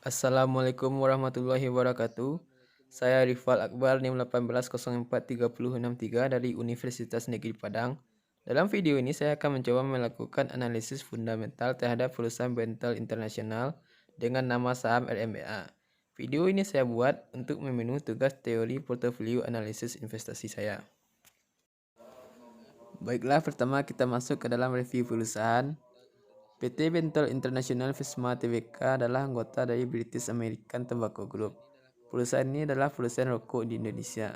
Assalamualaikum warahmatullahi wabarakatuh. Saya Rifal Akbar NIM 18043063 dari Universitas Negeri Padang. Dalam video ini saya akan mencoba melakukan analisis fundamental terhadap perusahaan Bentel Internasional dengan nama saham RMBA. Video ini saya buat untuk memenuhi tugas teori portofolio analisis investasi saya. Baiklah, pertama kita masuk ke dalam review perusahaan. PT Bentel International Visma Tbk adalah anggota dari British American Tobacco Group. Perusahaan ini adalah perusahaan rokok di Indonesia.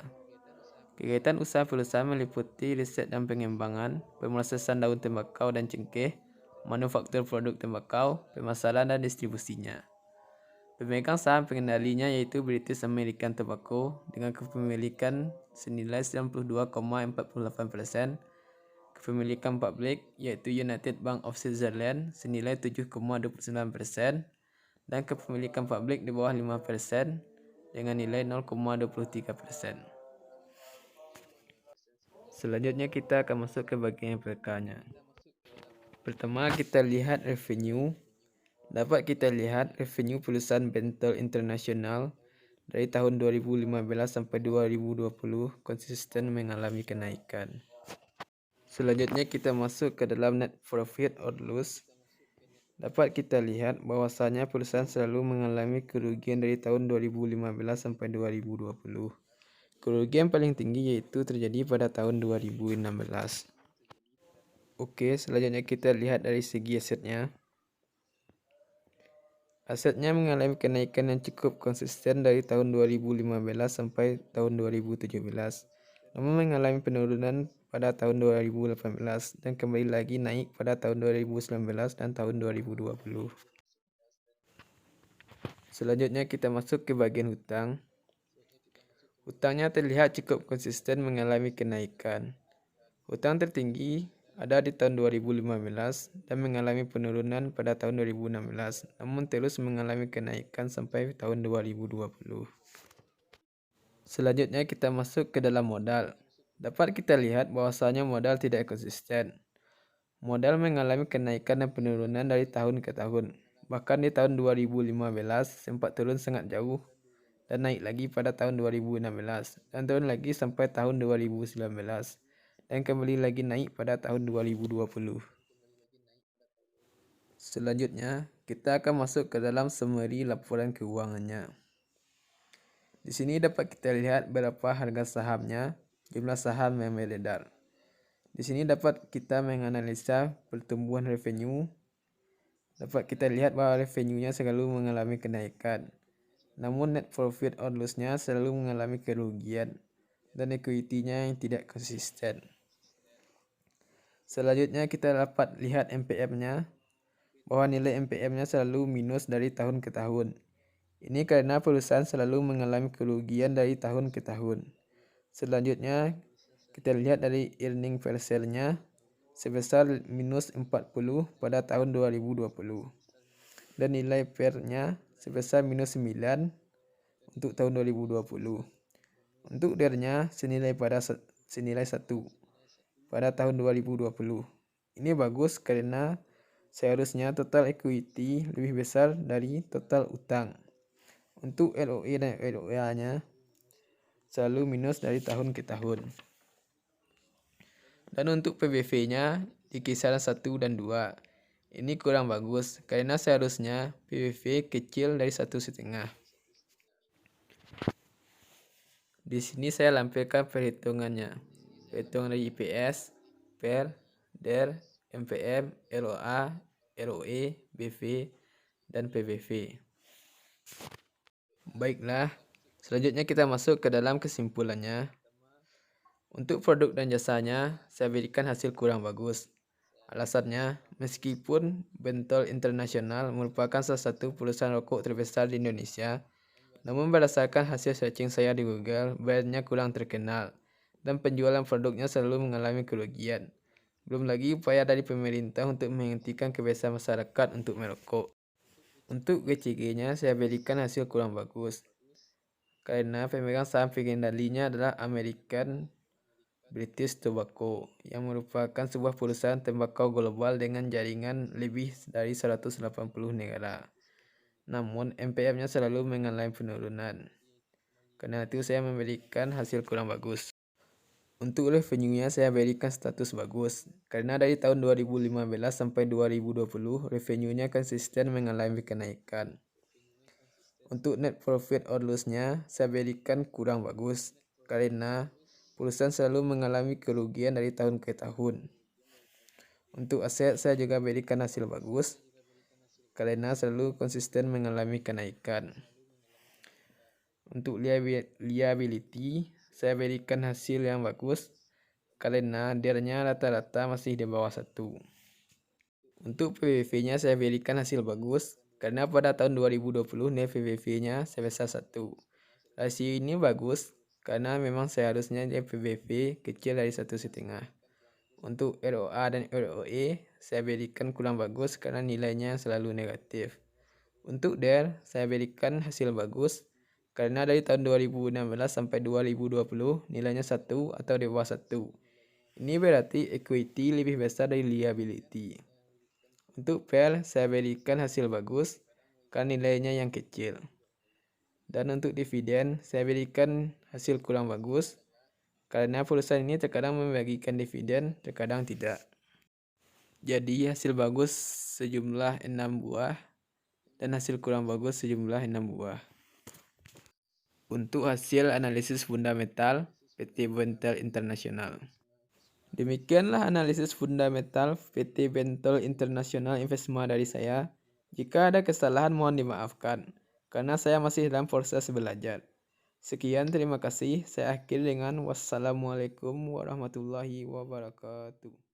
Kegiatan usaha perusahaan meliputi riset dan pengembangan, pemrosesan daun tembakau dan cengkeh, manufaktur produk tembakau, pemasaran dan distribusinya. Pemegang saham pengendalinya yaitu British American Tobacco dengan kepemilikan senilai 92,48%, kepemilikan publik yaitu United Bank of Switzerland senilai 7,29% dan kepemilikan publik di bawah 5% dengan nilai 0,23%. Selanjutnya kita akan masuk ke bagian PK-nya. Pertama kita lihat revenue. Dapat kita lihat revenue perusahaan Bentel International dari tahun 2015 sampai 2020 konsisten mengalami kenaikan. Selanjutnya kita masuk ke dalam net profit or loss. Dapat kita lihat bahwasanya perusahaan selalu mengalami kerugian dari tahun 2015 sampai 2020. Kerugian paling tinggi yaitu terjadi pada tahun 2016. Oke, selanjutnya kita lihat dari segi asetnya. Asetnya mengalami kenaikan yang cukup konsisten dari tahun 2015 sampai tahun 2017, namun mengalami penurunan pada tahun 2018 dan kembali lagi naik pada tahun 2019 dan tahun 2020. Selanjutnya kita masuk ke bagian hutang. Hutangnya terlihat cukup konsisten mengalami kenaikan. Hutang tertinggi ada di tahun 2015 dan mengalami penurunan pada tahun 2016, namun terus mengalami kenaikan sampai tahun 2020. Selanjutnya kita masuk ke dalam modal. Dapat kita lihat bahwasanya modal tidak konsisten. Modal mengalami kenaikan dan penurunan dari tahun ke tahun. Bahkan di tahun 2015 sempat turun sangat jauh dan naik lagi pada tahun 2016 dan turun lagi sampai tahun 2019 dan kembali lagi naik pada tahun 2020. Selanjutnya, kita akan masuk ke dalam summary laporan keuangannya. Di sini dapat kita lihat berapa harga sahamnya, jumlah saham yang beredar. Di sini dapat kita menganalisa pertumbuhan revenue. Dapat kita lihat bahwa revenue-nya selalu mengalami kenaikan. Namun net profit or loss-nya selalu mengalami kerugian dan equity-nya yang tidak konsisten. Selanjutnya kita dapat lihat MPM-nya, bahwa nilai MPM-nya selalu minus dari tahun ke tahun. Ini karena perusahaan selalu mengalami kerugian dari tahun ke tahun. Selanjutnya kita lihat dari earning per share-nya sebesar minus 40 pada tahun 2020 dan nilai per-nya sebesar minus 9 untuk tahun 2020. Untuk DER-nya senilai 1 pada tahun 2020. Ini bagus karena seharusnya total equity lebih besar dari total utang. Untuk ROE dan ROA-nya selalu minus dari tahun ke tahun. Dan untuk PBV-nya di kisaran 1 dan 2. Ini kurang bagus karena seharusnya PBV kecil dari 1,5. Di sini saya lampirkan perhitungannya. Perhitungan dari IPS, PER, DER, MPM, ROA, ROE, BV, dan PBV. Baiklah, selanjutnya kita masuk ke dalam kesimpulannya. Untuk produk dan jasanya, saya berikan hasil kurang bagus. Alasannya, meskipun Bentel Internasional merupakan salah satu perusahaan rokok terbesar di Indonesia, namun berdasarkan hasil searching saya di Google, brandnya kurang terkenal dan penjualan produknya selalu mengalami kerugian. Belum lagi upaya dari pemerintah untuk menghentikan kebiasaan masyarakat untuk merokok. Untuk GCG-nya saya berikan hasil kurang bagus karena pemegang saham pengendalinya adalah American British Tobacco yang merupakan sebuah perusahaan tembakau global dengan jaringan lebih dari 180 negara. namun MPF-nya selalu mengalami penurunan. Karena itu saya memberikan hasil kurang bagus. Untuk revenue-nya saya berikan status bagus, karena dari tahun 2015 sampai 2020 revenue-nya konsisten mengalami kenaikan. Untuk net profit or loss-nya saya berikan kurang bagus, karena perusahaan selalu mengalami kerugian dari tahun ke tahun. Untuk aset saya juga berikan hasil bagus, karena selalu konsisten mengalami kenaikan. Untuk liability, saya berikan hasil yang bagus, karena DER-nya rata-rata masih di bawah 1. Untuk PBV-nya saya berikan hasil bagus, karena pada tahun 2020 net PBV-nya sebesar 1. Rasio ini bagus, karena memang seharusnya PBV kecil dari 1,5. Untuk ROA dan ROE, saya berikan kurang bagus karena nilainya selalu negatif. Untuk DER, saya berikan hasil bagus, karena dari tahun 2016 sampai 2020 nilainya 1 atau di bawah 1. Ini berarti equity lebih besar dari liability. Untuk PER, saya berikan hasil bagus, karena nilainya yang kecil. Dan untuk dividen, saya berikan hasil kurang bagus, karena perusahaan ini terkadang membagikan dividen, terkadang tidak. Jadi hasil bagus sejumlah 6 buah, dan hasil kurang bagus sejumlah 6 buah. Untuk hasil analisis fundamental PT Bentel Internasional. Demikianlah analisis fundamental PT Bentel Internasional Investma dari saya. Jika ada kesalahan mohon dimaafkan, karena saya masih dalam proses belajar. Sekian, terima kasih. Saya akhiri dengan wassalamualaikum warahmatullahi wabarakatuh.